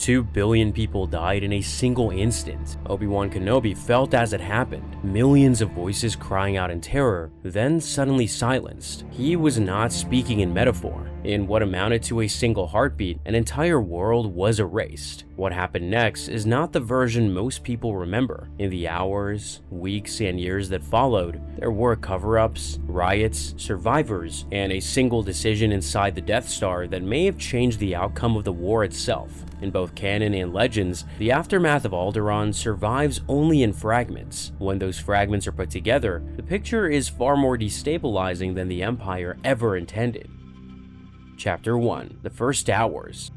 2 billion people died in a single instant. Obi-Wan Kenobi felt as it happened, millions of voices crying out in terror, then suddenly silenced. He was not speaking in metaphor. In what amounted to a single heartbeat, an entire world was erased. What happened next is not the version most people remember. In the hours, weeks, and years that followed, there were cover-ups, riots, survivors, and a single decision inside the Death Star that may have changed the outcome of the war itself. In both Canon and Legends, the aftermath of Alderaan survives only in fragments. When those fragments are put together, the picture is far more destabilizing than the Empire ever intended. Chapter 1: The First Hours.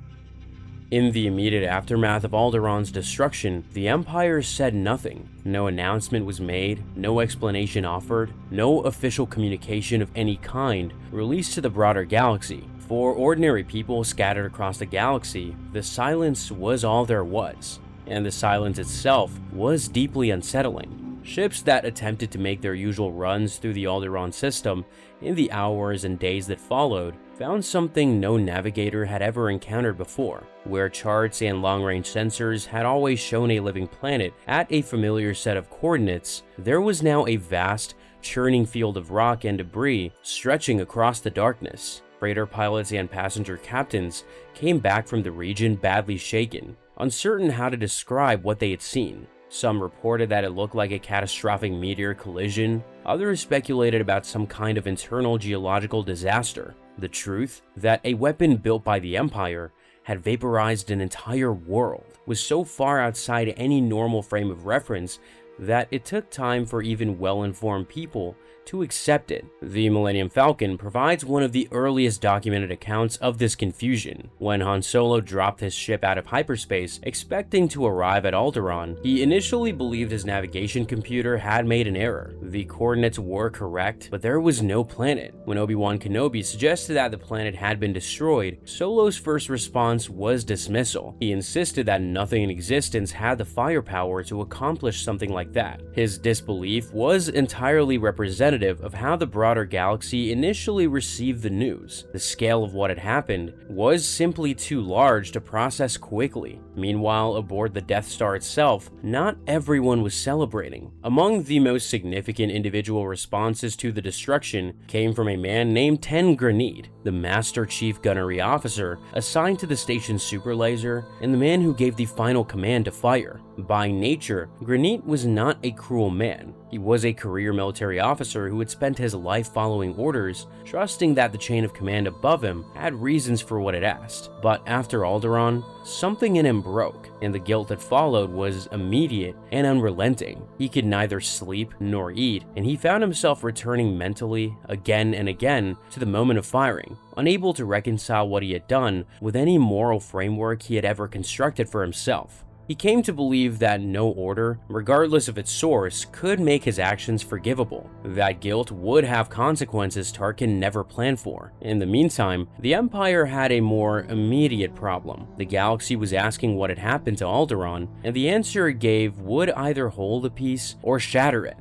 In the immediate aftermath of Alderaan's destruction, the Empire said nothing. No announcement was made, no explanation offered, no official communication of any kind released to the broader galaxy. For ordinary people scattered across the galaxy, the silence was all there was, and the silence itself was deeply unsettling. Ships that attempted to make their usual runs through the Alderaan system in the hours and days that followed found something no navigator had ever encountered before. Where charts and long-range sensors had always shown a living planet at a familiar set of coordinates, there was now a vast, churning field of rock and debris stretching across the darkness. Freighter pilots and passenger captains came back from the region badly shaken, uncertain how to describe what they had seen. Some reported that it looked like a catastrophic meteor collision. Others speculated about some kind of internal geological disaster. The truth, that a weapon built by the Empire had vaporized an entire world, was so far outside any normal frame of reference that it took time for even well-informed people to accept it. The Millennium Falcon provides one of the earliest documented accounts of this confusion. When Han Solo dropped his ship out of hyperspace, expecting to arrive at Alderaan, he initially believed his navigation computer had made an error. The coordinates were correct, but there was no planet. When Obi-Wan Kenobi suggested that the planet had been destroyed, Solo's first response was dismissal. He insisted that nothing in existence had the firepower to accomplish something like that. His disbelief was entirely representative of how the broader galaxy initially received the news. The scale of what had happened was simply too large to process quickly. Meanwhile, aboard the Death Star itself, not everyone was celebrating. Among the most significant individual responses to the destruction came from a man named Ten Granit, the Master Chief Gunnery Officer assigned to the station's super laser, and the man who gave the final command to fire. By nature, Granit was not a cruel man. He was a career military officer who had spent his life following orders, trusting that the chain of command above him had reasons for what it asked. But after Alderaan, something in him broke, and the guilt that followed was immediate and unrelenting. He could neither sleep nor eat, and he found himself returning mentally again and again to the moment of firing, unable to reconcile what he had done with any moral framework he had ever constructed for himself. He came to believe that no order, regardless of its source, could make his actions forgivable. That guilt would have consequences Tarkin never planned for. In the meantime, the Empire had a more immediate problem. The galaxy was asking what had happened to Alderaan, and the answer it gave would either hold the peace or shatter it.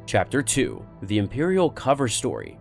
Chapter 2: The Imperial Cover Story.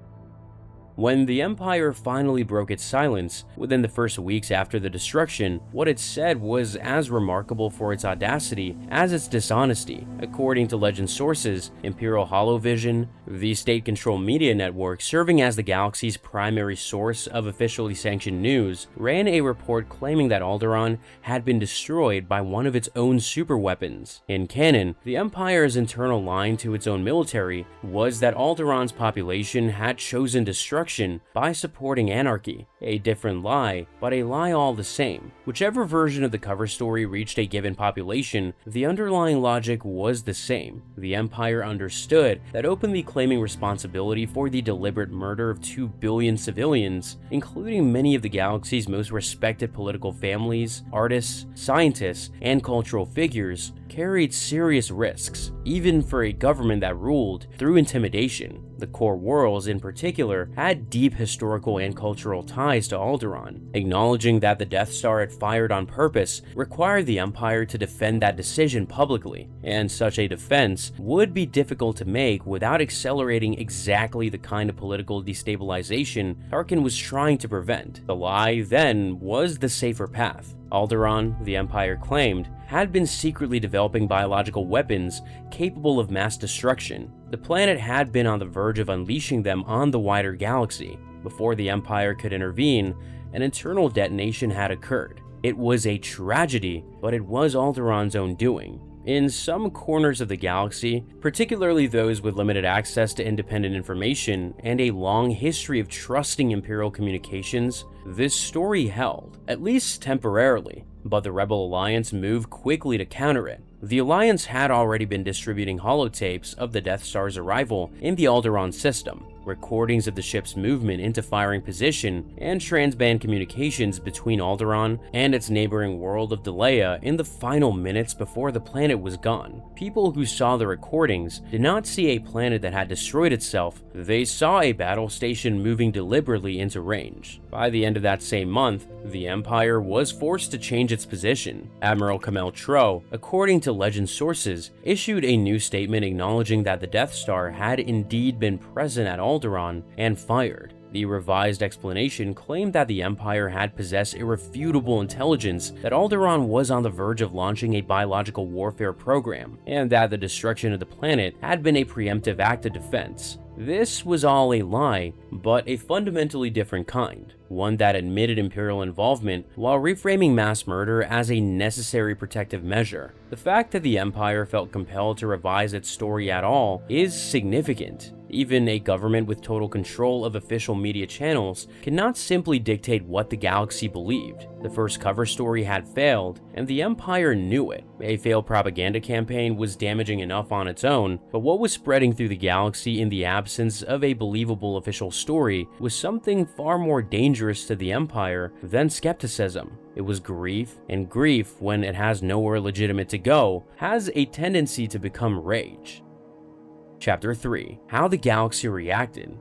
When the Empire finally broke its silence, within the first weeks after the destruction, what it said was as remarkable for its audacity as its dishonesty. According to Legend sources, Imperial Holovision, the state-controlled media network serving as the galaxy's primary source of officially sanctioned news, ran a report claiming that Alderaan had been destroyed by one of its own superweapons. In canon, the Empire's internal line to its own military was that Alderaan's population had chosen destruction by supporting anarchy. A different lie, but a lie all the same. Whichever version of the cover story reached a given population, the underlying logic was the same. The Empire understood that openly claiming responsibility for the deliberate murder of 2 billion civilians, including many of the galaxy's most respected political families, artists, scientists, and cultural figures, carried serious risks, even for a government that ruled through intimidation. The core worlds, in particular, had deep historical and cultural ties to Alderaan. Acknowledging that the Death Star had fired on purpose required the Empire to defend that decision publicly, and such a defense would be difficult to make without accelerating exactly the kind of political destabilization Tarkin was trying to prevent. The lie, then, was the safer path. Alderaan, the Empire claimed, had been secretly developing biological weapons capable of mass destruction. The planet had been on the verge of unleashing them on the wider galaxy. Before the Empire could intervene, an internal detonation had occurred. It was a tragedy, but it was Alderaan's own doing. In some corners of the galaxy, particularly those with limited access to independent information and a long history of trusting Imperial communications, this story held, at least temporarily, but the Rebel Alliance moved quickly to counter it. The Alliance had already been distributing holotapes of the Death Star's arrival in the Alderaan system, recordings of the ship's movement into firing position, and transband communications between Alderaan and its neighboring world of Leia in the final minutes before the planet was gone. People who saw the recordings did not see a planet that had destroyed itself, they saw a battle station moving deliberately into range. By the end of that same month, the Empire was forced to change its position. Admiral Kamel Tro, according to Legend sources, issued a new statement acknowledging that the Death Star had indeed been present at Alderaan and fired. The revised explanation claimed that the Empire had possessed irrefutable intelligence that Alderaan was on the verge of launching a biological warfare program, and that the destruction of the planet had been a preemptive act of defense. This was all a lie, but a fundamentally different kind, one that admitted Imperial involvement while reframing mass murder as a necessary protective measure. The fact that the Empire felt compelled to revise its story at all is significant. Even a government with total control of official media channels cannot simply dictate what the galaxy believed. The first cover story had failed, and the Empire knew it. A failed propaganda campaign was damaging enough on its own, but what was spreading through the galaxy in the absence of a believable official story was something far more dangerous to the Empire than skepticism. It was grief, and grief, when it has nowhere legitimate to go, has a tendency to become rage. Chapter 3. How the Galaxy Reacted.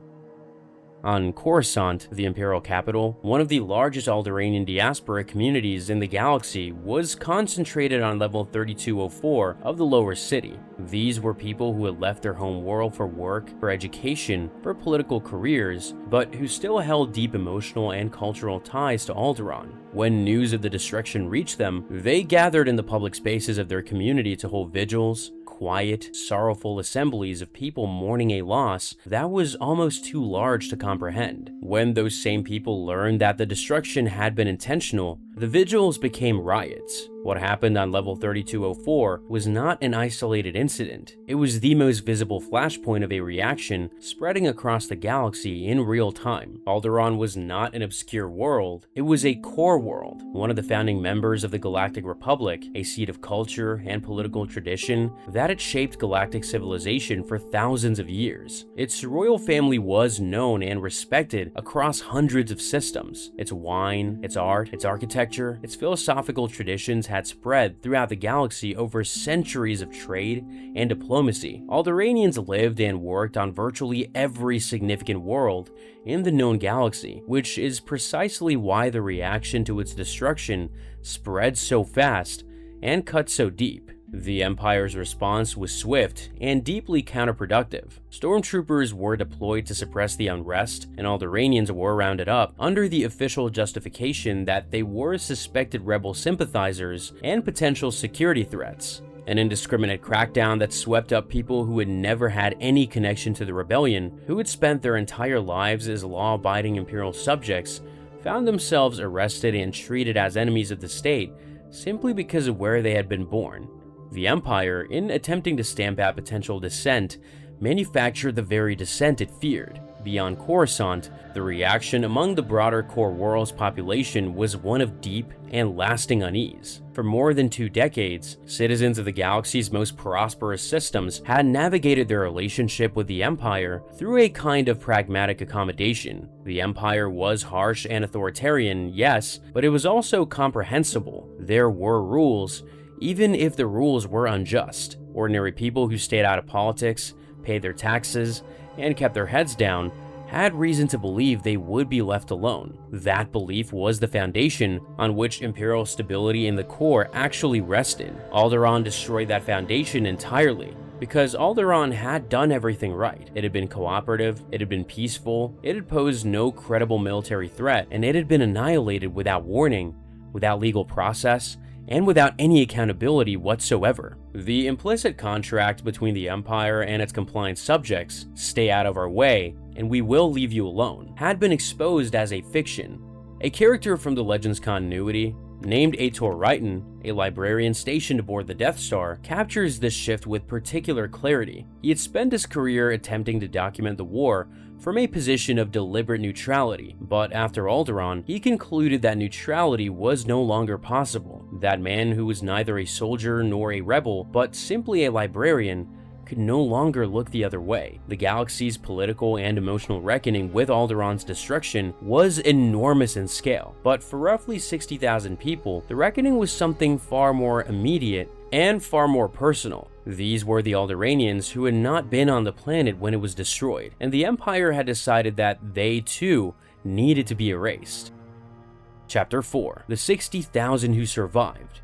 On Coruscant, the Imperial capital, one of the largest Alderaanian diaspora communities in the galaxy was concentrated on level 3204 of the lower city. These were people who had left their home world for work, for education, for political careers, but who still held deep emotional and cultural ties to Alderaan. When news of the destruction reached them, they gathered in the public spaces of their community to hold vigils, quiet, sorrowful assemblies of people mourning a loss that was almost too large to comprehend. When those same people learned that the destruction had been intentional, the vigils became riots. What happened on level 3204 was not an isolated incident. It was the most visible flashpoint of a reaction spreading across the galaxy in real time. Alderaan was not an obscure world, it was a core world, one of the founding members of the Galactic Republic, a seat of culture and political tradition that had shaped galactic civilization for thousands of years. Its royal family was known and respected across hundreds of systems. Its wine, its art, its architecture, its philosophical traditions had spread throughout the galaxy over centuries of trade and diplomacy. Alderaanians lived and worked on virtually every significant world in the known galaxy, which is precisely why the reaction to its destruction spread so fast and cut so deep. The Empire's response was swift and deeply counterproductive. Stormtroopers were deployed to suppress the unrest, and Alderaanians were rounded up under the official justification that they were suspected rebel sympathizers and potential security threats. An indiscriminate crackdown that swept up people who had never had any connection to the rebellion, who had spent their entire lives as law-abiding Imperial subjects, found themselves arrested and treated as enemies of the state simply because of where they had been born. The Empire, in attempting to stamp out potential dissent, manufactured the very dissent it feared. Beyond Coruscant, the reaction among the broader core world's population was one of deep and lasting unease. For more than 2 decades, citizens of the galaxy's most prosperous systems had navigated their relationship with the Empire through a kind of pragmatic accommodation. The Empire was harsh and authoritarian, yes, but it was also comprehensible. There were rules, even if the rules were unjust. Ordinary people who stayed out of politics, paid their taxes, and kept their heads down had reason to believe they would be left alone. That belief was the foundation on which Imperial stability in the core actually rested. Alderaan destroyed that foundation entirely, because Alderaan had done everything right. It had been cooperative, it had been peaceful, it had posed no credible military threat, and it had been annihilated without warning without legal process, and without any accountability whatsoever. The implicit contract between the Empire and its compliant subjects, "stay out of our way, and we will leave you alone," had been exposed as a fiction. A character from the Legends continuity, named Aitor Raitan, a librarian stationed aboard the Death Star, captures this shift with particular clarity. He had spent his career attempting to document the war from a position of deliberate neutrality, but after Alderaan, he concluded that neutrality was no longer possible. That man who was neither a soldier nor a rebel, but simply a librarian, could no longer look the other way. The galaxy's political and emotional reckoning with Alderaan's destruction was enormous in scale, but for roughly 60,000 people, the reckoning was something far more immediate and far more personal. These were the Alderaanians who had not been on the planet when it was destroyed, and the Empire had decided that they too needed to be erased. Chapter 4. The 60,000 who survived.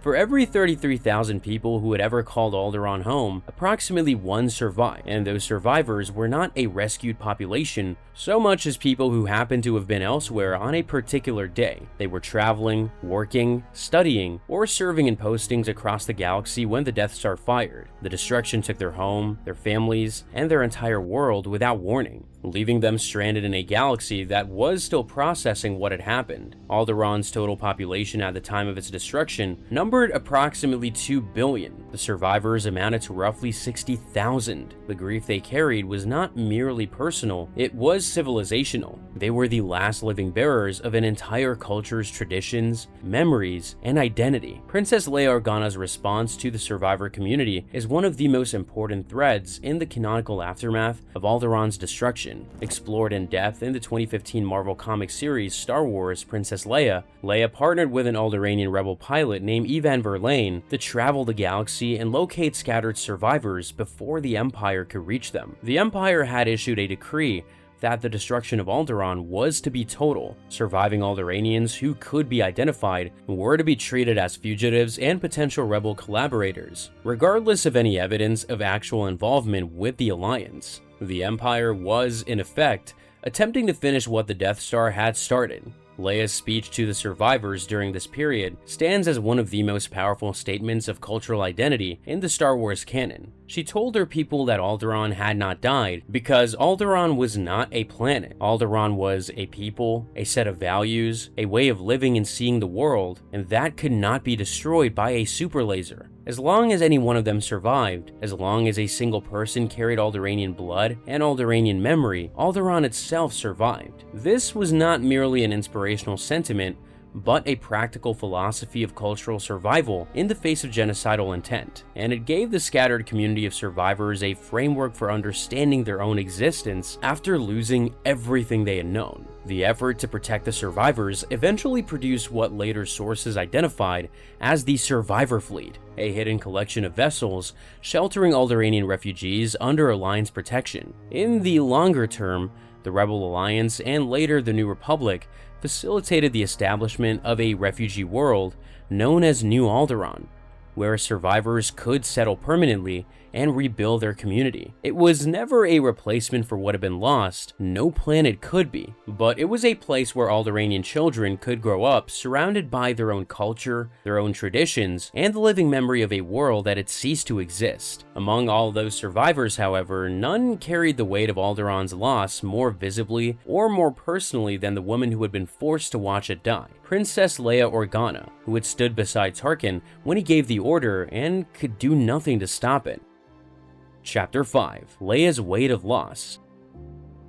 For every 33,000 people who had ever called Alderaan home, approximately one survived, and those survivors were not a rescued population so much as people who happened to have been elsewhere on a particular day. They were traveling, working, studying, or serving in postings across the galaxy when the Death Star fired. The destruction took their home, their families, and their entire world without warning, leaving them stranded in a galaxy that was still processing what had happened. Alderaan's total population at the time of its destruction numbered approximately 2 billion. The survivors amounted to roughly 60,000. The grief they carried was not merely personal, it was civilizational. They were the last living bearers of an entire culture's traditions, memories, and identity. Princess Leia Organa's response to the survivor community is one of the most important threads in the canonical aftermath of Alderaan's destruction. Explored in depth in the 2015 Marvel comic series Star Wars Princess Leia, Leia partnered with an Alderaanian rebel pilot named Evan Verlaine to travel the galaxy and locate scattered survivors before the Empire could reach them. The Empire had issued a decree that the destruction of Alderaan was to be total. Surviving Alderaanians who could be identified were to be treated as fugitives and potential rebel collaborators, regardless of any evidence of actual involvement with the Alliance. The Empire was, in effect, attempting to finish what the Death Star had started. Leia's speech to the survivors during this period stands as one of the most powerful statements of cultural identity in the Star Wars canon. She told her people that Alderaan had not died because Alderaan was not a planet. Alderaan was a people, a set of values, a way of living and seeing the world, and that could not be destroyed by a super laser. As long as any one of them survived, as long as a single person carried Alderaanian blood and Alderaanian memory, Alderaan itself survived. This was not merely an inspirational sentiment, but a practical philosophy of cultural survival in the face of genocidal intent, and it gave the scattered community of survivors a framework for understanding their own existence after losing everything they had known. The effort to protect the survivors eventually produced what later sources identified as the Survivor Fleet, a hidden collection of vessels sheltering Alderaanian refugees under Alliance protection. In the longer term, the Rebel Alliance and later the New Republic facilitated the establishment of a refugee world known as New Alderaan, where survivors could settle permanently and rebuild their community. It was never a replacement for what had been lost, no planet could be, but it was a place where Alderaanian children could grow up surrounded by their own culture, their own traditions, and the living memory of a world that had ceased to exist. Among all those survivors, however, none carried the weight of Alderaan's loss more visibly or more personally than the woman who had been forced to watch it die. Princess Leia Organa, who had stood beside Tarkin when he gave the order and could do nothing to stop it. Chapter 5. Leia's Weight of Loss.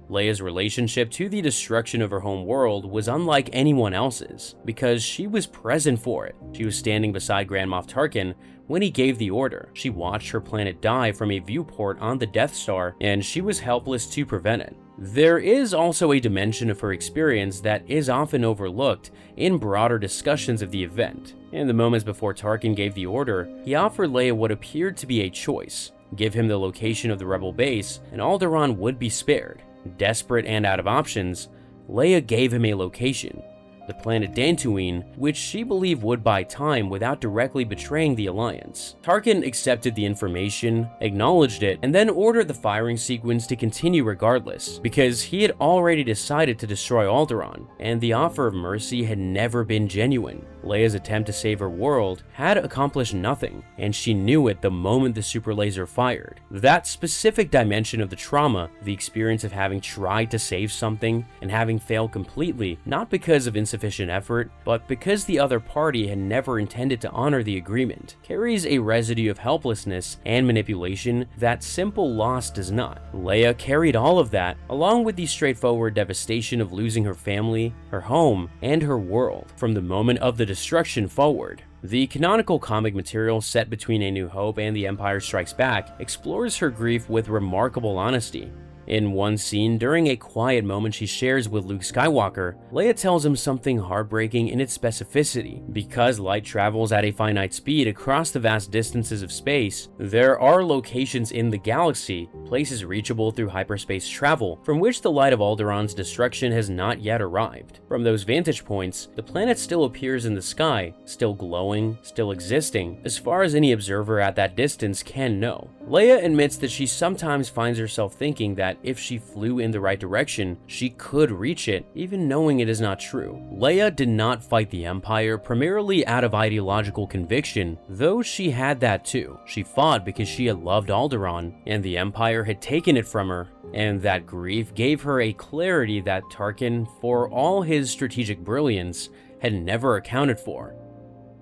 Leia's relationship to the destruction of her home world was unlike anyone else's, because she was present for it. She was standing beside Grand Moff Tarkin when he gave the order. She watched her planet die from a viewport on the Death Star, and she was helpless to prevent it. There is also a dimension of her experience that is often overlooked in broader discussions of the event. In the moments before Tarkin gave the order, he offered Leia what appeared to be a choice. Give him the location of the rebel base, and Alderaan would be spared. Desperate and out of options, Leia gave him a location. the planet Dantooine, which she believed would buy time without directly betraying the Alliance. Tarkin accepted the information, acknowledged it, and then ordered the firing sequence to continue regardless, because he had already decided to destroy Alderaan, and the offer of mercy had never been genuine. Leia's attempt to save her world had accomplished nothing, and she knew it the moment the super laser fired. That specific dimension of the trauma, the experience of having tried to save something and having failed completely, not because of insufficient effort, but because the other party had never intended to honor the agreement, carries a residue of helplessness and manipulation that simple loss does not. Leia carried all of that, along with the straightforward devastation of losing her family, her home, and her world, from the moment of the destruction forward. The canonical comic material set between A New Hope and The Empire Strikes Back explores her grief with remarkable honesty. In one scene, during a quiet moment she shares with Luke Skywalker, Leia tells him something heartbreaking in its specificity. Because light travels at a finite speed across the vast distances of space, there are locations in the galaxy, places reachable through hyperspace travel, from which the light of Alderaan's destruction has not yet arrived. From those vantage points, the planet still appears in the sky, still glowing, still existing, as far as any observer at that distance can know. Leia admits that she sometimes finds herself thinking that if she flew in the right direction, she could reach it, even knowing it is not true. Leia did not fight the Empire primarily out of ideological conviction, though she had that too. She fought because she had loved Alderaan, and the Empire had taken it from her, and that grief gave her a clarity that Tarkin, for all his strategic brilliance, had never accounted for.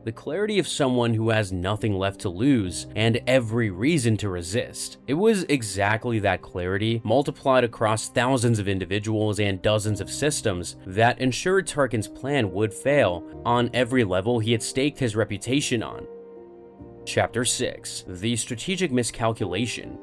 The clarity of someone who has nothing left to lose and every reason to resist. It was exactly that clarity, multiplied across thousands of individuals and dozens of systems, that ensured Tarkin's plan would fail on every level he had staked his reputation on. Chapter 6: The Strategic Miscalculation.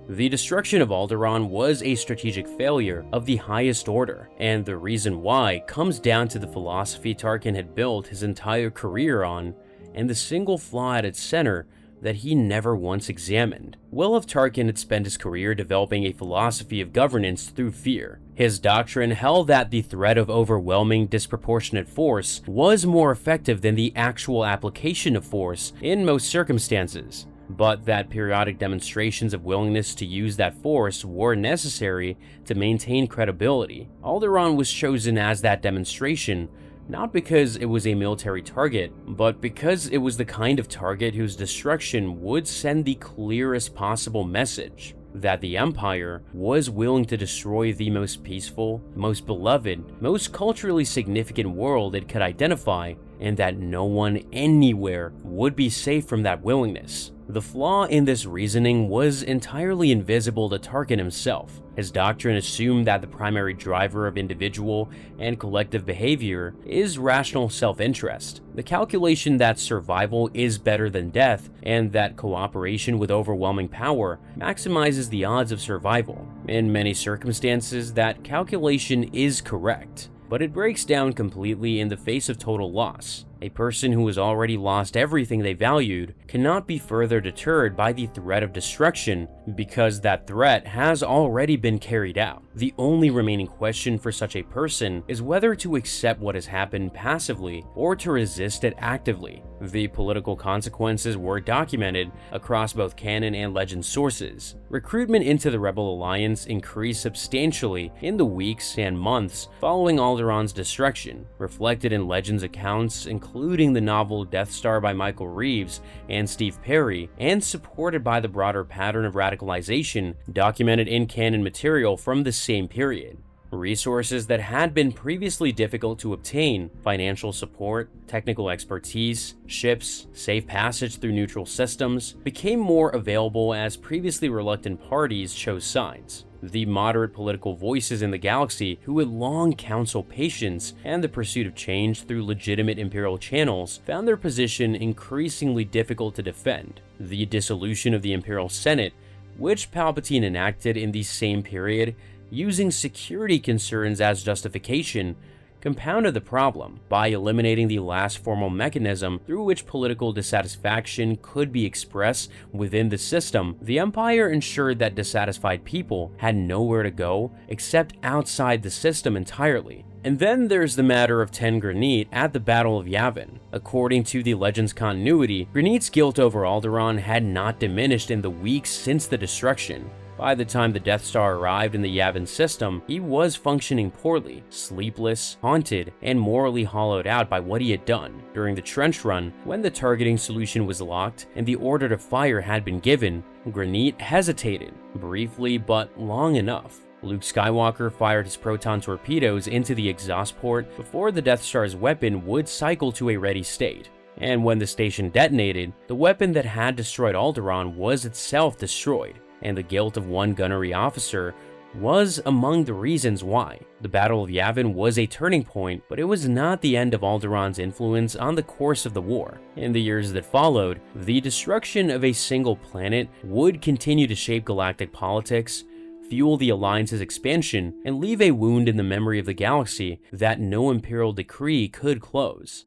The destruction of Alderaan was a strategic failure of the highest order, and the reason why comes down to the philosophy Tarkin had built his entire career on, and the single flaw at its center that he never once examined. Well, if Tarkin had spent his career developing a philosophy of governance through fear. His doctrine held that the threat of overwhelming, disproportionate force was more effective than the actual application of force in most circumstances, but that periodic demonstrations of willingness to use that force were necessary to maintain credibility. Alderaan was chosen as that demonstration, not because it was a military target, but because it was the kind of target whose destruction would send the clearest possible message that the Empire was willing to destroy the most peaceful, most beloved, most culturally significant world it could identify, and that no one anywhere would be safe from that willingness. The flaw in this reasoning was entirely invisible to Tarkin himself. His doctrine assumed that the primary driver of individual and collective behavior is rational self-interest, the calculation that survival is better than death, and that cooperation with overwhelming power maximizes the odds of survival. In many circumstances, that calculation is correct, but it breaks down completely in the face of total loss. A person who has already lost everything they valued cannot be further deterred by the threat of destruction because that threat has already been carried out. The only remaining question for such a person is whether to accept what has happened passively or to resist it actively. The political consequences were documented across both Canon and Legends sources. Recruitment into the Rebel Alliance increased substantially in the weeks and months following Alderaan's destruction, reflected in Legends accounts including the novel Death Star by Michael Reeves and Steve Perry, and supported by the broader pattern of radicalization documented in canon material from the same period. Resources that had been previously difficult to obtain, financial support, technical expertise, ships, safe passage through neutral systems, became more available as previously reluctant parties chose sides. The moderate political voices in the galaxy who had long counseled patience and the pursuit of change through legitimate Imperial channels found their position increasingly difficult to defend. The dissolution of the Imperial Senate, which Palpatine enacted in the same period, using security concerns as justification, compounded the problem. By eliminating the last formal mechanism through which political dissatisfaction could be expressed within the system, the Empire ensured that dissatisfied people had nowhere to go except outside the system entirely. And then there's the matter of 10 Granite at the Battle of Yavin. According to the Legends continuity, Granite's guilt over Alderaan had not diminished in the weeks since the destruction. By the time the Death Star arrived in the Yavin system, he was functioning poorly, sleepless, haunted, and morally hollowed out by what he had done. During the trench run, when the targeting solution was locked and the order to fire had been given, Granite hesitated, briefly but long enough. Luke Skywalker fired his proton torpedoes into the exhaust port before the Death Star's weapon would cycle to a ready state. And when the station detonated, the weapon that had destroyed Alderaan was itself destroyed, and the guilt of one gunnery officer was among the reasons why. The Battle of Yavin was a turning point, but it was not the end of Alderaan's influence on the course of the war. In the years that followed, the destruction of a single planet would continue to shape galactic politics, fuel the Alliance's expansion, and leave a wound in the memory of the galaxy that no Imperial decree could close.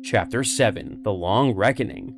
Chapter 7: The Long Reckoning.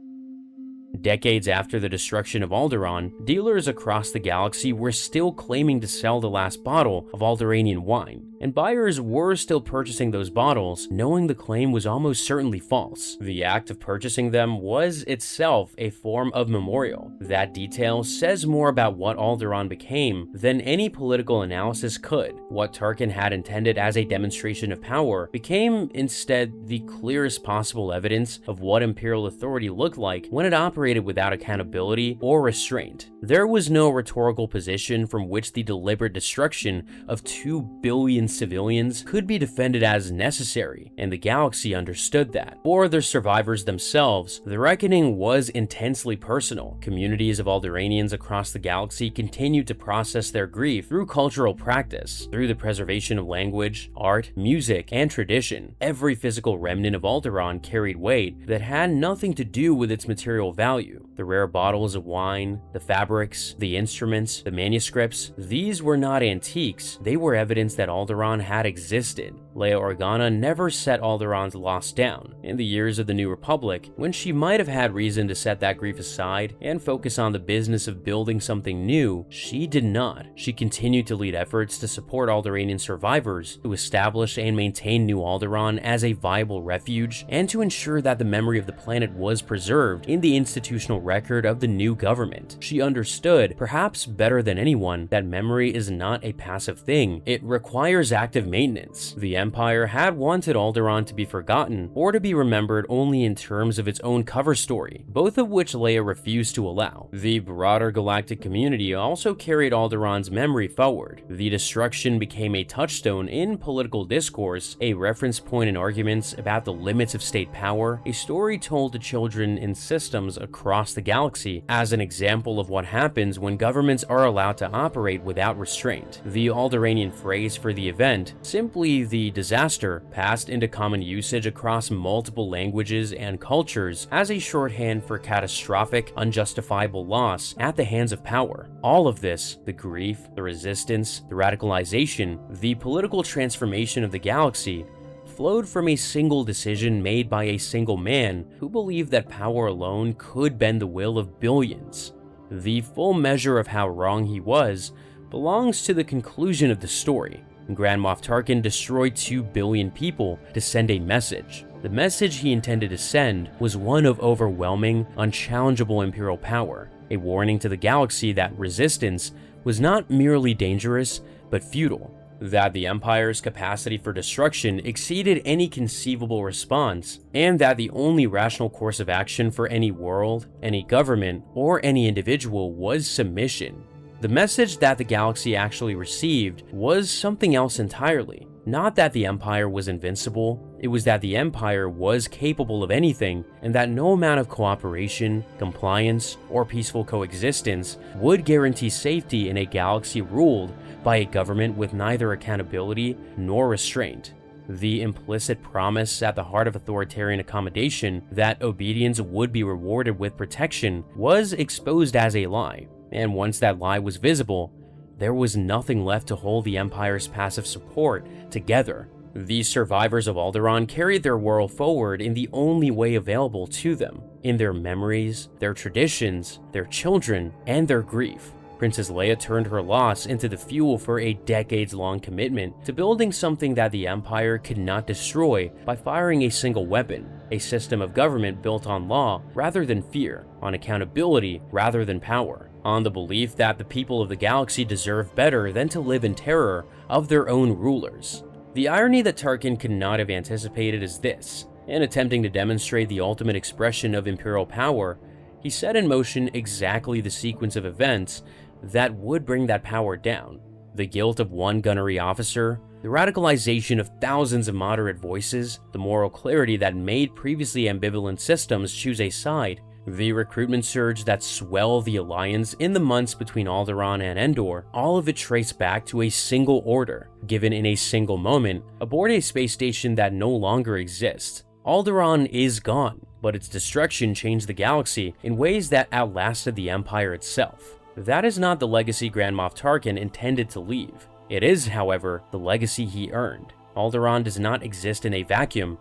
Decades after the destruction of Alderaan, dealers across the galaxy were still claiming to sell the last bottle of Alderaanian wine, and buyers were still purchasing those bottles, knowing the claim was almost certainly false. The act of purchasing them was itself a form of memorial. That detail says more about what Alderaan became than any political analysis could. What Tarkin had intended as a demonstration of power became instead the clearest possible evidence of what Imperial authority looked like when it operated without accountability or restraint. There was no rhetorical position from which the deliberate destruction of 2 billion civilians could be defended as necessary, and the galaxy understood that. For the survivors themselves, the reckoning was intensely personal. Communities of Alderaanians across the galaxy continued to process their grief through cultural practice, through the preservation of language, art, music, and tradition. Every physical remnant of Alderaan carried weight that had nothing to do with its material value. The rare bottles of wine, the fabrics, the instruments, the manuscripts, these were not antiques, they were evidence that Alderaan had existed. Leia Organa never set Alderaan's loss down. In the years of the New Republic, when she might have had reason to set that grief aside and focus on the business of building something new, she did not. She continued to lead efforts to support Alderaanian survivors, to establish and maintain New Alderaan as a viable refuge, and to ensure that the memory of the planet was preserved in the institutional record of the new government. She understood, perhaps better than anyone, that memory is not a passive thing. It requires active maintenance. The Empire had wanted Alderaan to be forgotten or to be remembered only in terms of its own cover story, both of which Leia refused to allow. The broader galactic community also carried Alderaan's memory forward. The destruction became a touchstone in political discourse, a reference point in arguments about the limits of state power, a story told to children in systems across the galaxy as an example of what happens when governments are allowed to operate without restraint. The Alderaanian phrase for the event, simply the disaster, passed into common usage across multiple languages and cultures as a shorthand for catastrophic, unjustifiable loss at the hands of power. All of this, the grief, the resistance, the radicalization, the political transformation of the galaxy, flowed from a single decision made by a single man who believed that power alone could bend the will of billions. The full measure of how wrong he was belongs to the conclusion of the story. Grand Moff Tarkin destroyed 2 billion people to send a message. The message he intended to send was one of overwhelming, unchallengeable Imperial power, a warning to the galaxy that resistance was not merely dangerous, but futile. That the Empire's capacity for destruction exceeded any conceivable response, and that the only rational course of action for any world, any government, or any individual was submission. The message that the galaxy actually received was something else entirely. Not that the Empire was invincible, it was that the Empire was capable of anything, and that no amount of cooperation, compliance, or peaceful coexistence would guarantee safety in a galaxy ruled by a government with neither accountability nor restraint. The implicit promise at the heart of authoritarian accommodation that obedience would be rewarded with protection was exposed as a lie, and once that lie was visible, there was nothing left to hold the Empire's passive support together. These survivors of Alderaan carried their world forward in the only way available to them, in their memories, their traditions, their children, and their grief. Princess Leia turned her loss into the fuel for a decades-long commitment to building something that the Empire could not destroy by firing a single weapon, a system of government built on law rather than fear, on accountability rather than power, on the belief that the people of the galaxy deserve better than to live in terror of their own rulers. The irony that Tarkin could not have anticipated is this: in attempting to demonstrate the ultimate expression of Imperial power, he set in motion exactly the sequence of events that would bring that power down. The guilt of one gunnery officer, the radicalization of thousands of moderate voices, the moral clarity that made previously ambivalent systems choose a side, the recruitment surge that swelled the alliance in the months between Alderaan and Endor, all of it traced back to a single order, given in a single moment, aboard a space station that no longer exists. Alderaan is gone, but its destruction changed the galaxy in ways that outlasted the Empire itself. That is not the legacy Grand Moff Tarkin intended to leave. It is, however, the legacy he earned. Alderaan does not exist in a vacuum.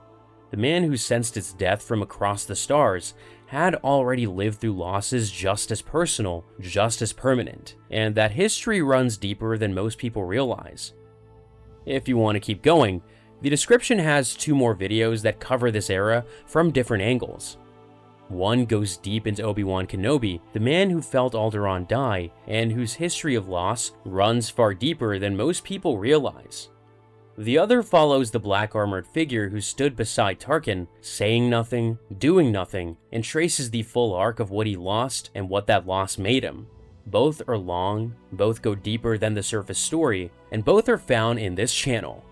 The man who sensed its death from across the stars had already lived through losses just as personal, just as permanent, and that history runs deeper than most people realize. If you want to keep going, the description has 2 more videos that cover this era from different angles. One goes deep into Obi-Wan Kenobi, the man who felt Alderaan die, and whose history of loss runs far deeper than most people realize. The other follows the black-armored figure who stood beside Tarkin, saying nothing, doing nothing, and traces the full arc of what he lost and what that loss made him. Both are long, both go deeper than the surface story, and both are found in this channel.